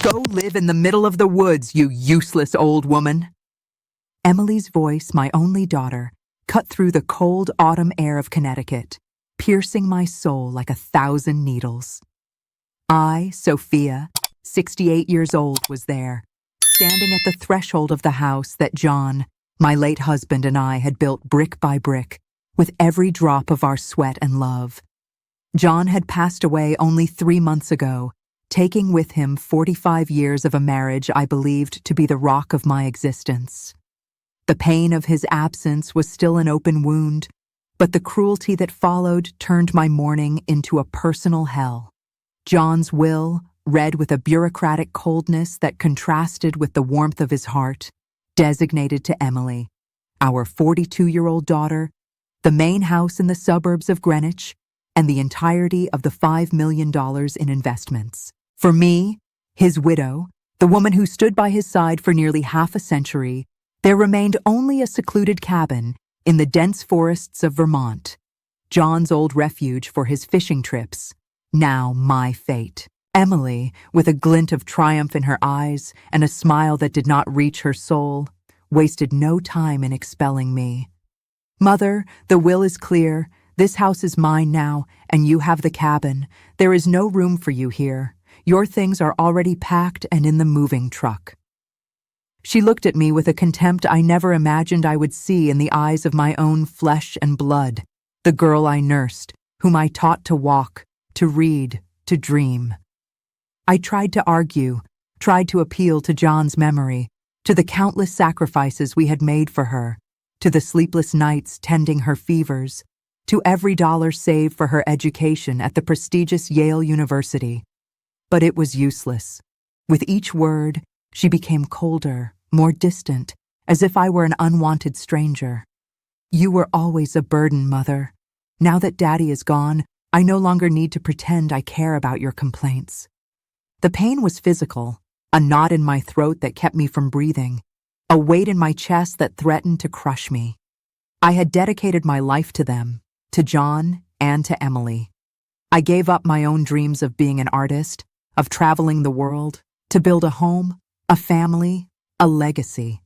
Go live in the middle of the woods, you useless old woman. Emily's voice, my only daughter, cut through the cold autumn air of Connecticut, piercing my soul like 1,000 needles. I, Sophia, 68 years old, was there, standing at the threshold of the house that John, my late husband, and I had built brick by brick, with every drop of our sweat and love. John had passed away only 3 months ago, taking with him 45 years of a marriage I believed to be the rock of my existence. The pain of his absence was still an open wound, but the cruelty that followed turned my mourning into a personal hell. John's will, read with a bureaucratic coldness that contrasted with the warmth of his heart, designated to Emily, our 42-year-old daughter, the main house in the suburbs of Greenwich, and the entirety of the $5 million in investments. For me, his widow, the woman who stood by his side for nearly half a century, there remained only a secluded cabin in the dense forests of Vermont, John's old refuge for his fishing trips, now my fate. Emily, with a glint of triumph in her eyes and a smile that did not reach her soul, wasted no time in expelling me. Mother, the will is clear. This house is mine now, and you have the cabin. There is no room for you here. Your things are already packed and in the moving truck. She looked at me with a contempt I never imagined I would see in the eyes of my own flesh and blood, the girl I nursed, whom I taught to walk, to read, to dream. I tried to argue, tried to appeal to John's memory, to the countless sacrifices we had made for her, to the sleepless nights tending her fevers, to every dollar saved for her education at the prestigious Yale University. But it was useless. With each word, she became colder, more distant, as if I were an unwanted stranger. You were always a burden, Mother. Now that Daddy is gone, I no longer need to pretend I care about your complaints. The pain was physical, a knot in my throat that kept me from breathing, a weight in my chest that threatened to crush me. I had dedicated my life to them, to John and to Emily. I gave up my own dreams of being an artist, of traveling the world, to build a home, a family, a legacy.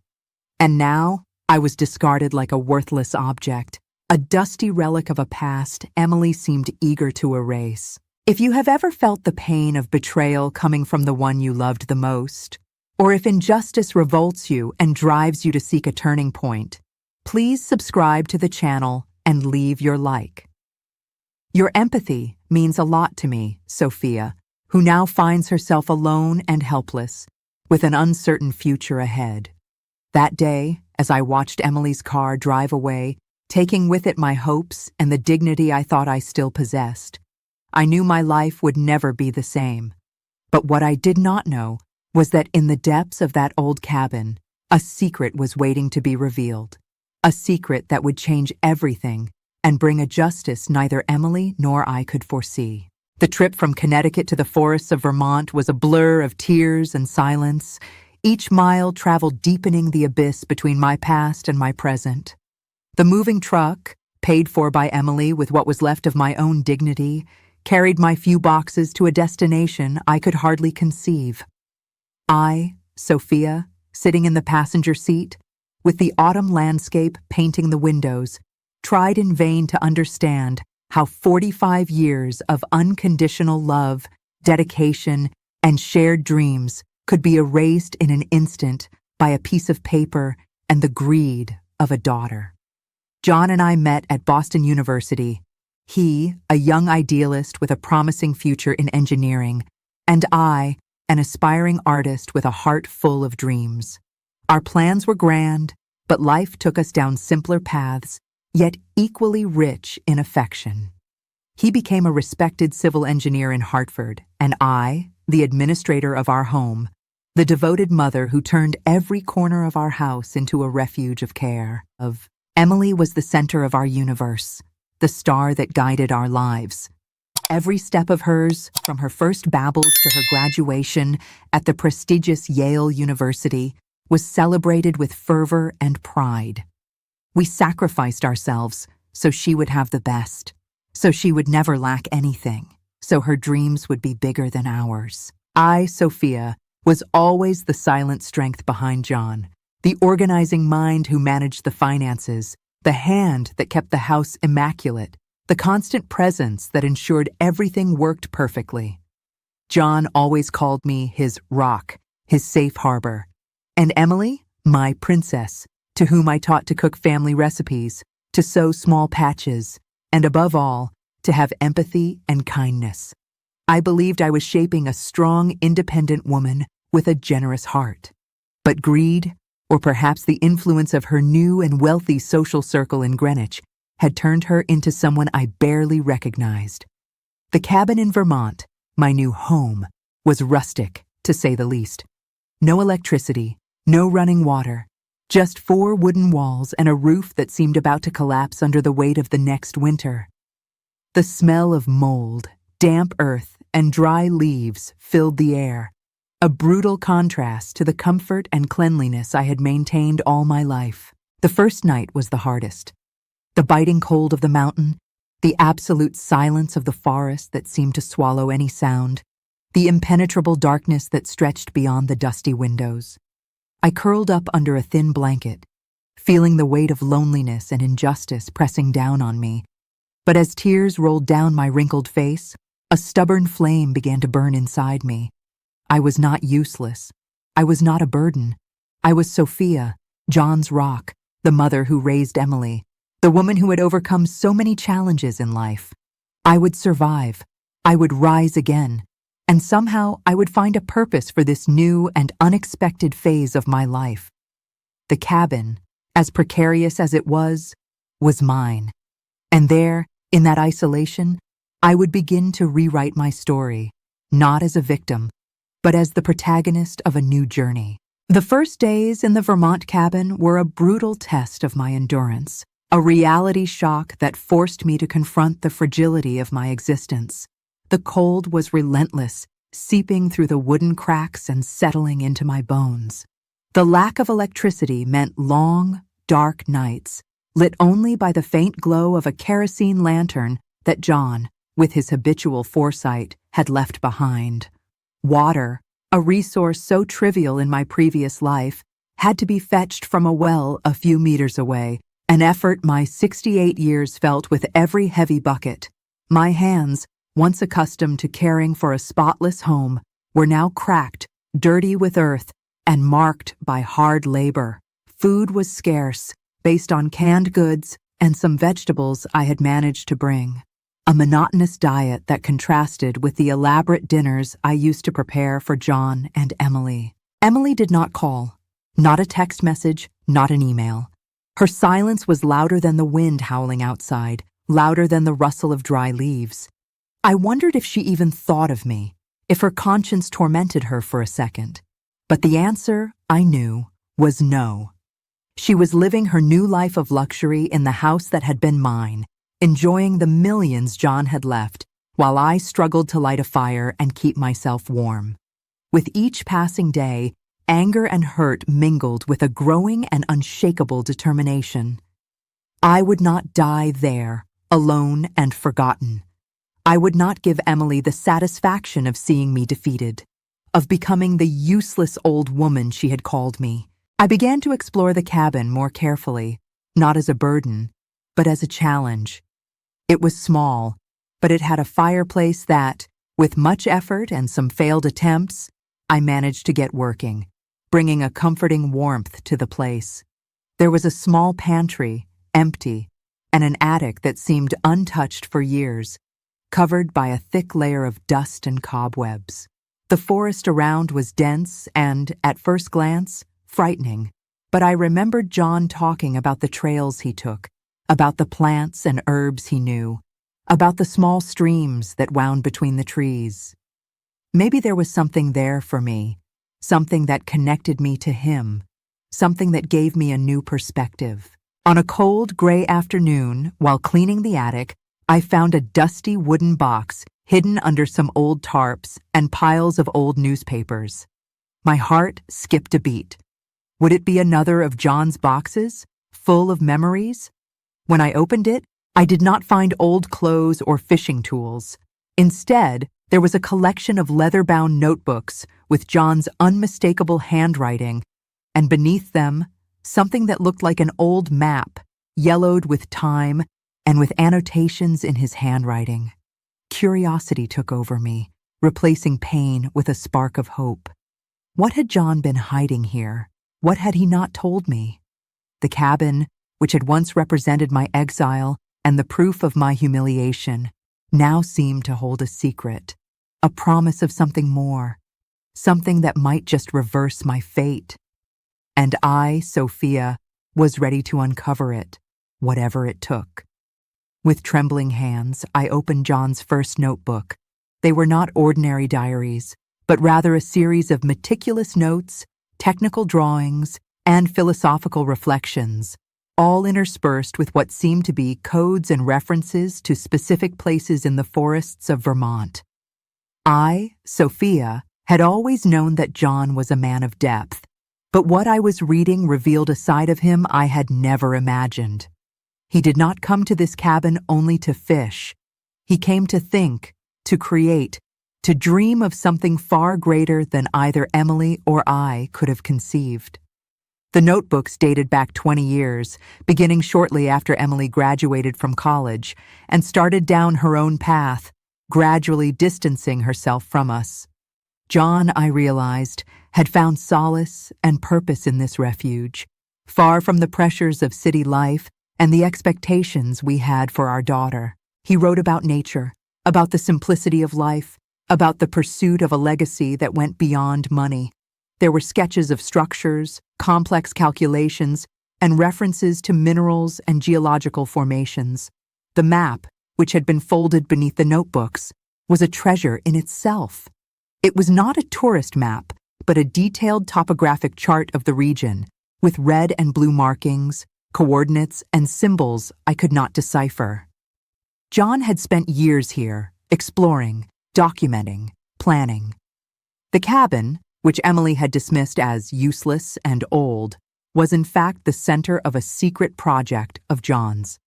And now, I was discarded like a worthless object, a dusty relic of a past Emily seemed eager to erase. If you have ever felt the pain of betrayal coming from the one you loved the most, or if injustice revolts you and drives you to seek a turning point, please subscribe to the channel and leave your like. Your empathy means a lot to me, Sophia, who now finds herself alone and helpless, with an uncertain future ahead. That day, as I watched Emily's car drive away, taking with it my hopes and the dignity I thought I still possessed, I knew my life would never be the same. But what I did not know was that in the depths of that old cabin, a secret was waiting to be revealed, a secret that would change everything and bring a justice neither Emily nor I could foresee. The trip from Connecticut to the forests of Vermont was a blur of tears and silence, each mile traveled deepening the abyss between my past and my present. The moving truck, paid for by Emily with what was left of my own dignity, carried my few boxes to a destination I could hardly conceive. I, Sophia, sitting in the passenger seat, with the autumn landscape painting the windows, tried in vain to understand how 45 years of unconditional love, dedication, and shared dreams could be erased in an instant by a piece of paper and the greed of a daughter. John and I met at Boston University, he, a young idealist with a promising future in engineering, and I, an aspiring artist with a heart full of dreams. Our plans were grand, but life took us down simpler paths, yet equally rich in affection. He became a respected civil engineer in Hartford, and I, the administrator of our home, the devoted mother who turned every corner of our house into a refuge of care. Emily was the center of our universe, the star that guided our lives. Every step of hers, from her first babbles to her graduation at the prestigious Yale University, was celebrated with fervor and pride. We sacrificed ourselves so she would have the best, so she would never lack anything, so her dreams would be bigger than ours. I, Sophia, was always the silent strength behind John, the organizing mind who managed the finances, the hand that kept the house immaculate, the constant presence that ensured everything worked perfectly. John always called me his rock, his safe harbor, and Emily, my princess, to whom I taught to cook family recipes, to sew small patches, and above all, to have empathy and kindness. I believed I was shaping a strong, independent woman with a generous heart. But greed, or perhaps the influence of her new and wealthy social circle in Greenwich, had turned her into someone I barely recognized. The cabin in Vermont, my new home, was rustic, to say the least. No electricity, no running water, just 4 wooden walls and a roof that seemed about to collapse under the weight of the next winter. The smell of mold, damp earth, and dry leaves filled the air, a brutal contrast to the comfort and cleanliness I had maintained all my life. The first night was the hardest. The biting cold of the mountain, the absolute silence of the forest that seemed to swallow any sound, the impenetrable darkness that stretched beyond the dusty windows. I curled up under a thin blanket, feeling the weight of loneliness and injustice pressing down on me. But as tears rolled down my wrinkled face, a stubborn flame began to burn inside me. I was not useless. I was not a burden. I was Sophia, John's rock, the mother who raised Emily, the woman who had overcome so many challenges in life. I would survive. I would rise again. And somehow I would find a purpose for this new and unexpected phase of my life. The cabin, as precarious as it was mine. And there, in that isolation, I would begin to rewrite my story, not as a victim, but as the protagonist of a new journey. The first days in the Vermont cabin were a brutal test of my endurance, a reality shock that forced me to confront the fragility of my existence. The cold was relentless, seeping through the wooden cracks and settling into my bones. The lack of electricity meant long, dark nights, lit only by the faint glow of a kerosene lantern that John, with his habitual foresight, had left behind. Water, a resource so trivial in my previous life, had to be fetched from a well a few meters away, an effort my 68 years felt with every heavy bucket. My hands, once accustomed to caring for a spotless home, were now cracked, dirty with earth, and marked by hard labor. Food was scarce, based on canned goods and some vegetables I had managed to bring. A monotonous diet that contrasted with the elaborate dinners I used to prepare for John and Emily. Emily did not call. Not a text message, not an email. Her silence was louder than the wind howling outside, louder than the rustle of dry leaves. I wondered if she even thought of me, if her conscience tormented her for a second. But the answer, I knew, was no. She was living her new life of luxury in the house that had been mine, enjoying the millions John had left, while I struggled to light a fire and keep myself warm. With each passing day, anger and hurt mingled with a growing and unshakable determination. I would not die there, alone and forgotten. I would not give Emily the satisfaction of seeing me defeated, of becoming the useless old woman she had called me. I began to explore the cabin more carefully, not as a burden, but as a challenge. It was small, but it had a fireplace that, with much effort and some failed attempts, I managed to get working, bringing a comforting warmth to the place. There was a small pantry, empty, and an attic that seemed untouched for years, covered by a thick layer of dust and cobwebs. The forest around was dense and, at first glance, frightening, but I remembered John talking about the trails he took, about the plants and herbs he knew, about the small streams that wound between the trees. Maybe there was something there for me, something that connected me to him, something that gave me a new perspective. On a cold, gray afternoon, while cleaning the attic, I found a dusty wooden box hidden under some old tarps and piles of old newspapers. My heart skipped a beat. Would it be another of John's boxes, full of memories? When I opened it, I did not find old clothes or fishing tools. Instead, There was a collection of leather-bound notebooks with John's unmistakable handwriting, and beneath them, something that looked like an old map, yellowed with time and with annotations in his handwriting. Curiosity took over me, replacing pain with a spark of hope. What had John been hiding here? What had he not told me? The cabin, which had once represented my exile and the proof of my humiliation, now seemed to hold a secret, a promise of something more, something that might just reverse my fate. And I, Sophia, was ready to uncover it, whatever it took. With trembling hands, I opened John's first notebook. They were not ordinary diaries, but rather a series of meticulous notes, technical drawings, and philosophical reflections, all interspersed with what seemed to be codes and references to specific places in the forests of Vermont. I, Sophia, had always known that John was a man of depth, but what I was reading revealed a side of him I had never imagined. He did not come to this cabin only to fish. He came to think, to create, to dream of something far greater than either Emily or I could have conceived. The notebooks dated back 20 years, beginning shortly after Emily graduated from college and started down her own path, gradually distancing herself from us. John, I realized, had found solace and purpose in this refuge, far from the pressures of city life and the expectations we had for our daughter. He wrote about nature, about the simplicity of life, about the pursuit of a legacy that went beyond money. There were sketches of structures, complex calculations, and references to minerals and geological formations. The map, which had been folded beneath the notebooks, was a treasure in itself. It was not a tourist map, but a detailed topographic chart of the region, with red and blue markings, coordinates, and symbols I could not decipher. John had spent years here, exploring, documenting, planning. The cabin, which Emily had dismissed as useless and old, was in fact the center of a secret project of John's.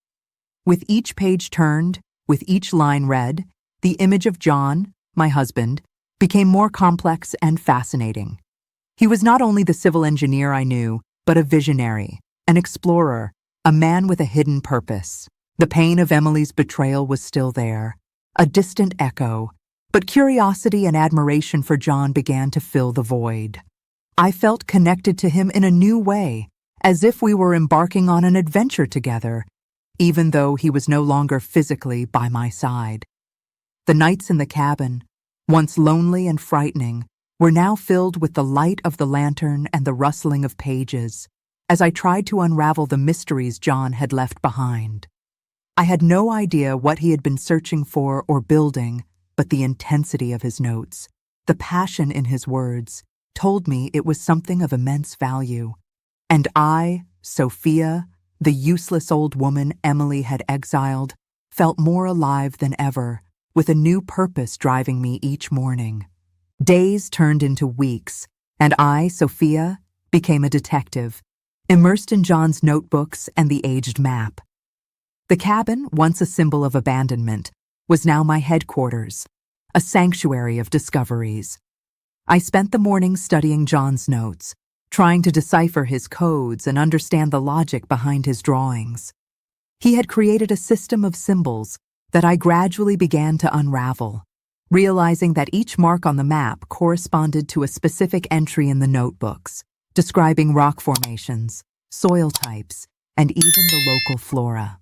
With each page turned, with each line read, the image of John, my husband, became more complex and fascinating. He was not only the civil engineer I knew, but a visionary, an explorer, a man with a hidden purpose. The pain of Emily's betrayal was still there, a distant echo, but curiosity and admiration for John began to fill the void. I felt connected to him in a new way, as if we were embarking on an adventure together, even though he was no longer physically by my side. The nights in the cabin, once lonely and frightening, were now filled with the light of the lantern and the rustling of pages, as I tried to unravel the mysteries John had left behind. I had no idea what he had been searching for or building, but the intensity of his notes, the passion in his words, told me it was something of immense value. And I, Sophia, the useless old woman Emily had exiled, felt more alive than ever, with a new purpose driving me each morning. Days turned into weeks, and I, Sophia, became a detective, immersed in John's notebooks and the aged map. The cabin, once a symbol of abandonment, was now my headquarters, a sanctuary of discoveries. I spent the mornings studying John's notes, trying to decipher his codes and understand the logic behind his drawings. He had created a system of symbols that I gradually began to unravel, realizing that each mark on the map corresponded to a specific entry in the notebooks, describing rock formations, soil types, and even the local flora.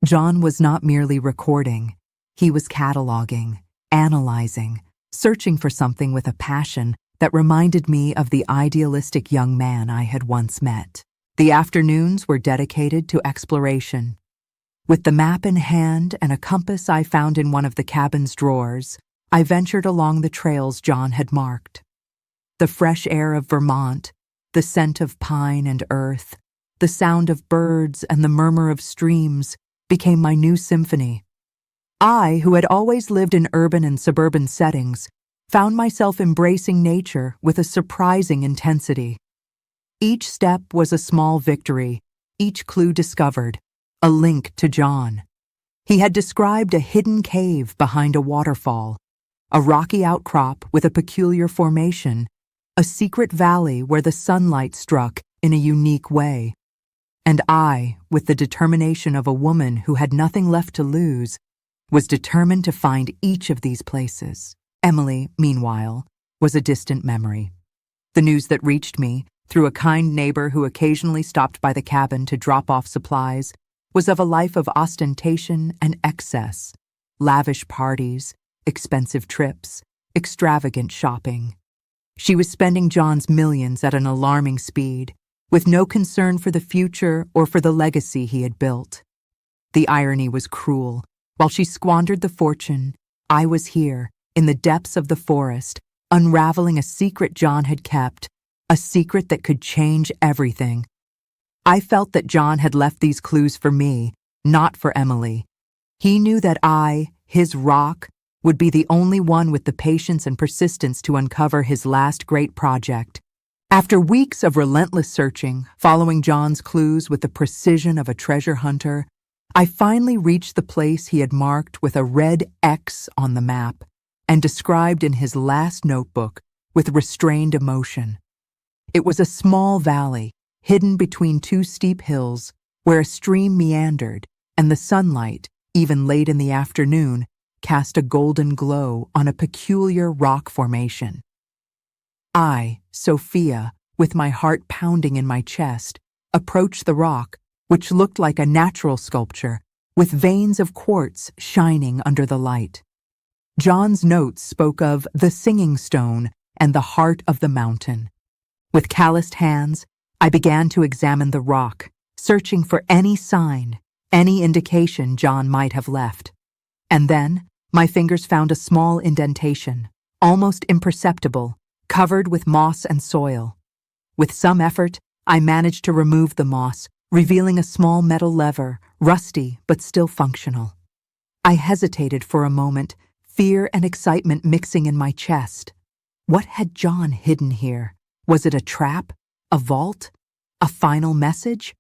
John was not merely recording, he was cataloging, analyzing, searching for something with a passion that reminded me of the idealistic young man I had once met. The afternoons were dedicated to exploration. With the map in hand and a compass I found in one of the cabin's drawers, I ventured along the trails John had marked. The fresh air of Vermont, the scent of pine and earth, the sound of birds and the murmur of streams became my new symphony. I, who had always lived in urban and suburban settings, found myself embracing nature with a surprising intensity. Each step was a small victory, each clue discovered, a link to John. He had described a hidden cave behind a waterfall, a rocky outcrop with a peculiar formation, a secret valley where the sunlight struck in a unique way. And I, with the determination of a woman who had nothing left to lose, was determined to find each of these places. Emily, meanwhile, was a distant memory. The news that reached me, through a kind neighbor who occasionally stopped by the cabin to drop off supplies, was of a life of ostentation and excess, lavish parties, expensive trips, extravagant shopping. She was spending John's millions at an alarming speed, with no concern for the future or for the legacy he had built. The irony was cruel. While she squandered the fortune, I was here, in the depths of the forest, unraveling a secret John had kept, a secret that could change everything. I felt that John had left these clues for me, not for Emily. He knew that I, his rock, would be the only one with the patience and persistence to uncover his last great project. After weeks of relentless searching, following John's clues with the precision of a treasure hunter, I finally reached the place he had marked with a red X on the map and described in his last notebook with restrained emotion. It was a small valley, hidden between two steep hills, where a stream meandered, and the sunlight, even late in the afternoon, cast a golden glow on a peculiar rock formation. I, Sophia, with my heart pounding in my chest, approached the rock, which looked like a natural sculpture, with veins of quartz shining under the light. John's notes spoke of the singing stone and the heart of the mountain. With calloused hands, I began to examine the rock, searching for any sign, any indication John might have left. And then, my fingers found a small indentation, almost imperceptible, covered with moss and soil. With some effort, I managed to remove the moss, revealing a small metal lever, rusty but still functional. I hesitated for a moment, fear and excitement mixing in my chest. What had John hidden here? Was it a trap? A vault? A final message?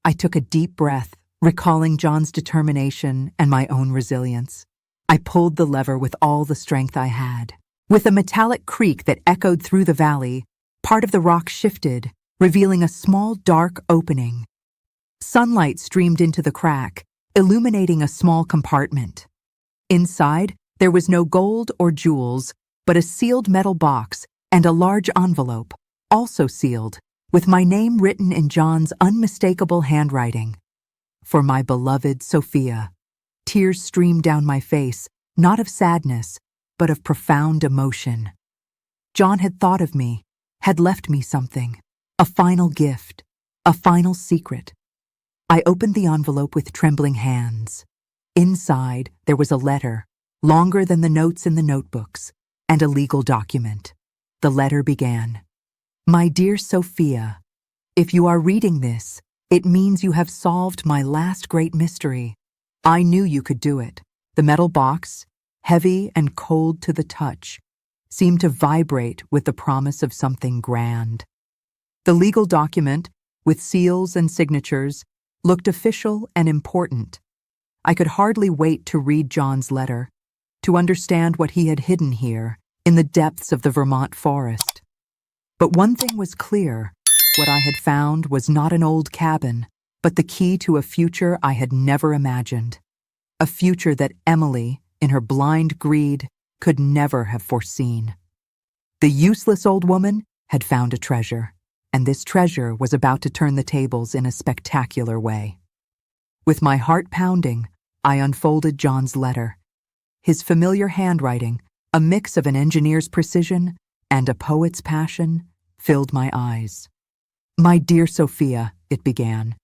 I took a deep breath, recalling John's determination and my own resilience. I pulled the lever with all the strength I had. With a metallic creak that echoed through the valley, part of the rock shifted, revealing a small dark opening. Sunlight streamed into the crack, illuminating a small compartment. Inside, there was no gold or jewels, but a sealed metal box and a large envelope, also sealed, with my name written in John's unmistakable handwriting. For my beloved Sophia. Tears streamed down my face, not of sadness, but of profound emotion. John had thought of me, had left me something, a final gift, a final secret. I opened the envelope with trembling hands. Inside, there was a letter, longer than the notes in the notebooks, and a legal document. The letter began, "My dear Sophia, if you are reading this, it means you have solved my last great mystery. I knew you could do it." The metal box, heavy and cold to the touch, seemed to vibrate with the promise of something grand. The legal document, with seals and signatures, looked official and important. I could hardly wait to read John's letter, to understand what he had hidden here in the depths of the Vermont forest. But one thing was clear. What I had found was not an old cabin, but the key to a future I had never imagined. A future that Emily, in her blind greed, could never have foreseen. The useless old woman had found a treasure, and this treasure was about to turn the tables in a spectacular way. With my heart pounding, I unfolded John's letter. His familiar handwriting, a mix of an engineer's precision and a poet's passion, filled my eyes. "My dear Sophia," it began,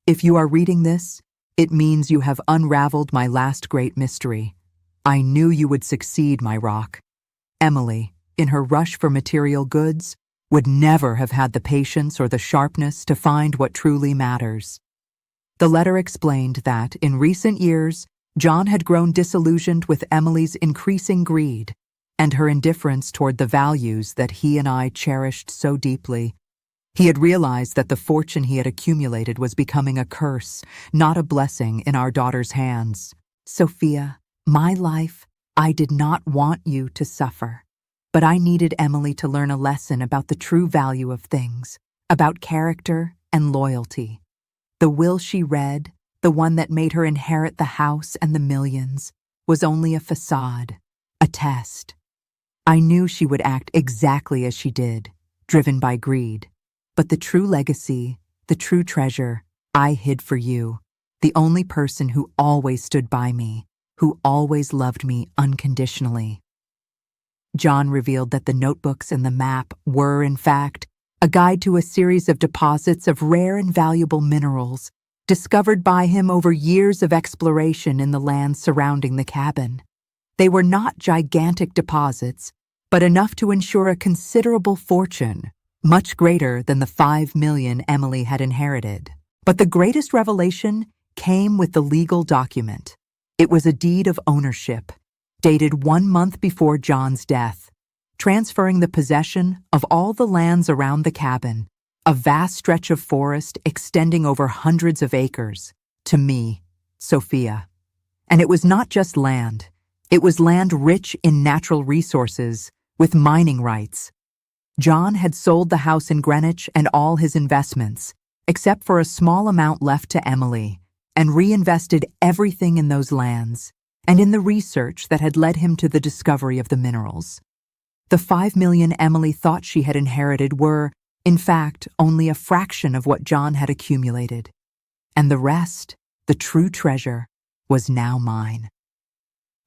"if you are reading this, it means you have unraveled my last great mystery. I knew you would succeed, my rock. Emily, in her rush for material goods, would never have had the patience or the sharpness to find what truly matters." The letter explained that, in recent years, John had grown disillusioned with Emily's increasing greed and her indifference toward the values that he and I cherished so deeply. He had realized that the fortune he had accumulated was becoming a curse, not a blessing in our daughter's hands. "Sophia, my life, I did not want you to suffer, but I needed Emily to learn a lesson about the true value of things, about character and loyalty. The will she read, the one that made her inherit the house and the millions, was only a facade, a test. I knew she would act exactly as she did, driven by greed. But the true legacy, the true treasure, I hid for you, the only person who always stood by me, who always loved me unconditionally. John revealed that the notebooks and the map were, in fact, a guide to a series of deposits of rare and valuable minerals discovered by him over years of exploration in the land surrounding the cabin. They were not gigantic deposits, but enough to ensure a considerable fortune, much greater than the $5 million Emily had inherited. But the greatest revelation came with the legal document. It was a deed of ownership, dated 1 month before John's death, transferring the possession of all the lands around the cabin, a vast stretch of forest extending over hundreds of acres, to me, Sophia. And it was not just land. It was land rich in natural resources, with mining rights. John had sold the house in Greenwich and all his investments, except for a small amount left to Emily, and reinvested everything in those lands and in the research that had led him to the discovery of the minerals. The $5 million Emily thought she had inherited were, in fact, only a fraction of what John had accumulated. And the rest, the true treasure, was now mine.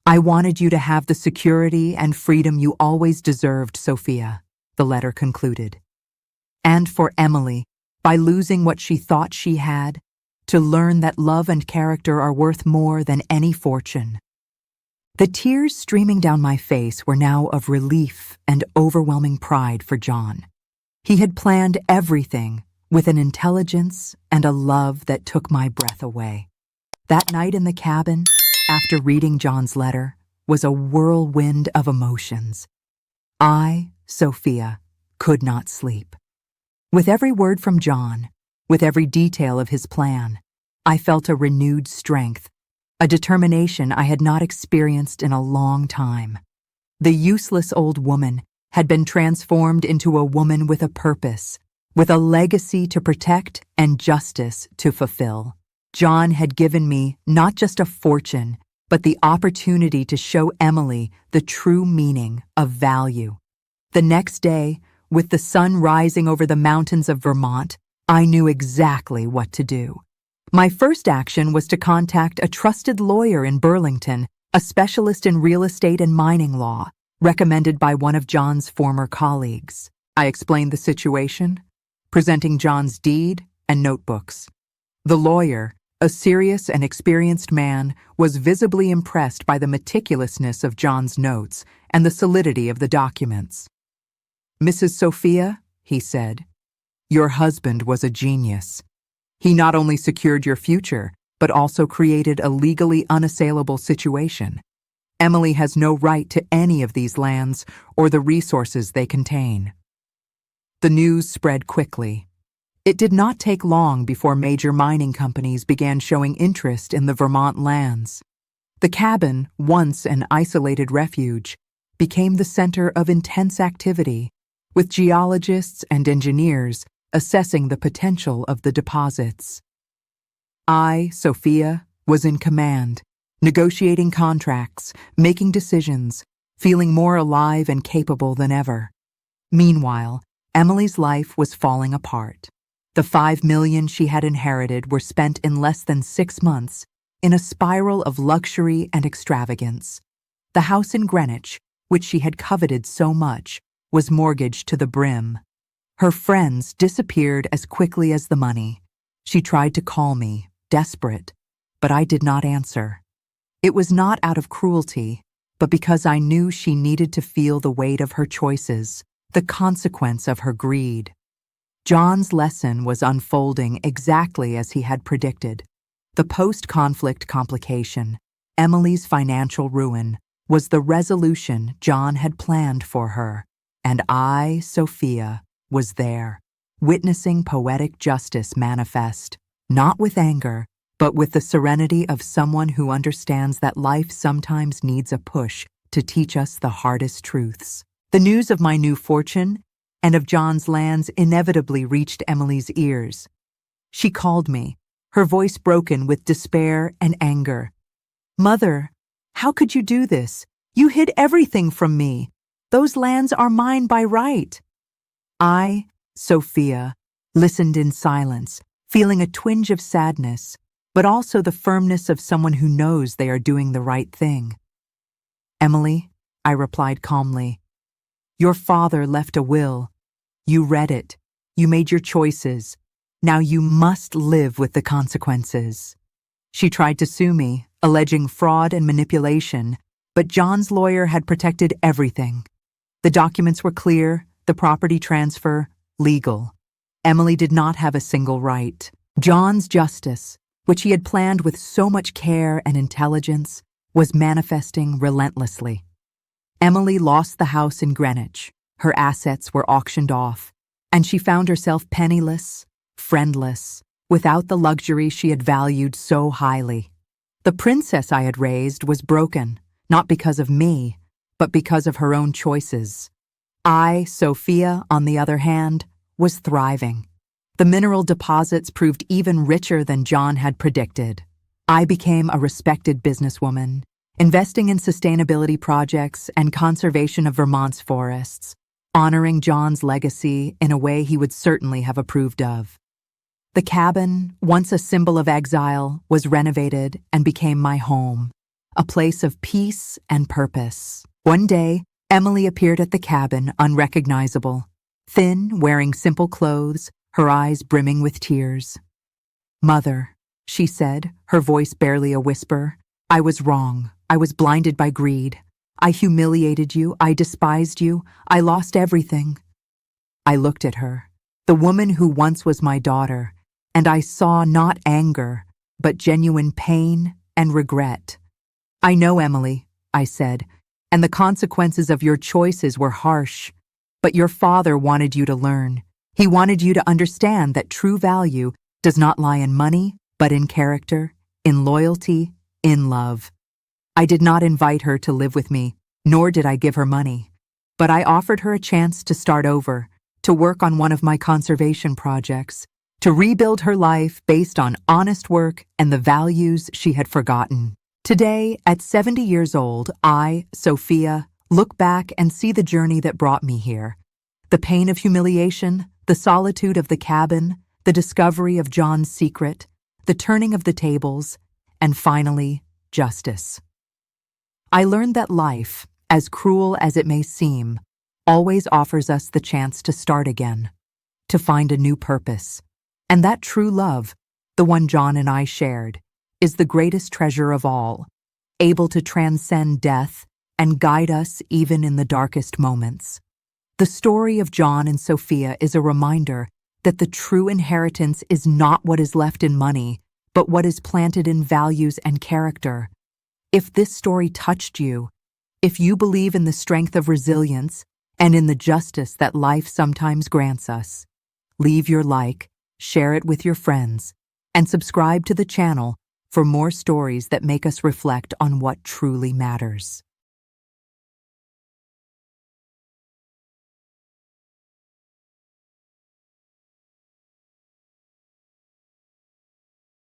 I wanted you to have the security and freedom you always deserved, Sophia, the letter concluded. And for Emily, by losing what she thought she had, to learn that love and character are worth more than any fortune. The tears streaming down my face were now of relief and overwhelming pride for John. He had planned everything with an intelligence and a love that took my breath away. That night in the cabin, after reading John's letter, was a whirlwind of emotions. I, Sophia, could not sleep. With every word from John, with every detail of his plan, I felt a renewed strength, a determination I had not experienced in a long time. The useless old woman had been transformed into a woman with a purpose, with a legacy to protect and justice to fulfill. John had given me not just a fortune, but the opportunity to show Emily the true meaning of value. The next day, with the sun rising over the mountains of Vermont, I knew exactly what to do. My first action was to contact a trusted lawyer in Burlington, a specialist in real estate and mining law, recommended by one of John's former colleagues. I explained the situation, presenting John's deed and notebooks. The lawyer, a serious and experienced man, was visibly impressed by the meticulousness of John's notes and the solidity of the documents. "Mrs. Sophia," he said, "your husband was a genius. He not only secured your future, but also created a legally unassailable situation. Emily has no right to any of these lands or the resources they contain." The news spread quickly. It did not take long before major mining companies began showing interest in the Vermont lands. The cabin, once an isolated refuge, became the center of intense activity, with geologists and engineers assessing the potential of the deposits. I, Sophia, was in command, negotiating contracts, making decisions, feeling more alive and capable than ever. Meanwhile, Emily's life was falling apart. The $5 million she had inherited were spent in less than 6 months in a spiral of luxury and extravagance. The house in Greenwich, which she had coveted so much, was mortgaged to the brim. Her friends disappeared as quickly as the money. She tried to call me, desperate, but I did not answer. It was not out of cruelty, but because I knew she needed to feel the weight of her choices, the consequence of her greed. John's lesson was unfolding exactly as he had predicted. The post-conflict complication, Emily's financial ruin, was the resolution John had planned for her, and I, Sophia, was there, witnessing poetic justice manifest, not with anger, but with the serenity of someone who understands that life sometimes needs a push to teach us the hardest truths. The news of my new fortune and of John's lands inevitably reached Emily's ears. She called me, her voice broken with despair and anger. "Mother, how could you do this? You hid everything from me. Those lands are mine by right." I, Sophia, listened in silence, feeling a twinge of sadness, but also the firmness of someone who knows they are doing the right thing. "Emily," I replied calmly, "your father left a will. You read it. You made your choices. Now you must live with the consequences." She tried to sue me, alleging fraud and manipulation, but John's lawyer had protected everything. The documents were clear, the property transfer legal. Emily did not have a single right. John's justice, which he had planned with so much care and intelligence, was manifesting relentlessly. Emily lost the house in Greenwich. Her assets were auctioned off, and she found herself penniless, friendless, without the luxury she had valued so highly. The princess I had raised was broken, not because of me, but because of her own choices. I, Sophia, on the other hand, was thriving. The mineral deposits proved even richer than John had predicted. I became a respected businesswoman, investing in sustainability projects and conservation of Vermont's forests, honoring John's legacy in a way he would certainly have approved of. The cabin, once a symbol of exile, was renovated and became my home, a place of peace and purpose. One day, Emily appeared at the cabin unrecognizable, thin, wearing simple clothes, her eyes brimming with tears. "Mother," she said, her voice barely a whisper, "I was wrong. I was blinded by greed. I humiliated you. I despised you. I lost everything." I looked at her, the woman who once was my daughter, and I saw not anger, but genuine pain and regret. "I know, Emily," I said, "and the consequences of your choices were harsh, but your father wanted you to learn. He wanted you to understand that true value does not lie in money, but in character, in loyalty, in love." I did not invite her to live with me, nor did I give her money, but I offered her a chance to start over, to work on one of my conservation projects, to rebuild her life based on honest work and the values she had forgotten. Today, at 70 years old, I, Sophia, look back and see the journey that brought me here. The pain of humiliation, the solitude of the cabin, the discovery of John's secret, the turning of the tables, and finally, justice. I learned that life, as cruel as it may seem, always offers us the chance to start again, to find a new purpose. And that true love, the one John and I shared, is the greatest treasure of all, able to transcend death and guide us even in the darkest moments. The story of John and Sophia is a reminder that the true inheritance is not what is left in money, but what is planted in values and character. If this story touched you, if you believe in the strength of resilience and in the justice that life sometimes grants us, leave your like, share it with your friends, and subscribe to the channel for more stories that make us reflect on what truly matters.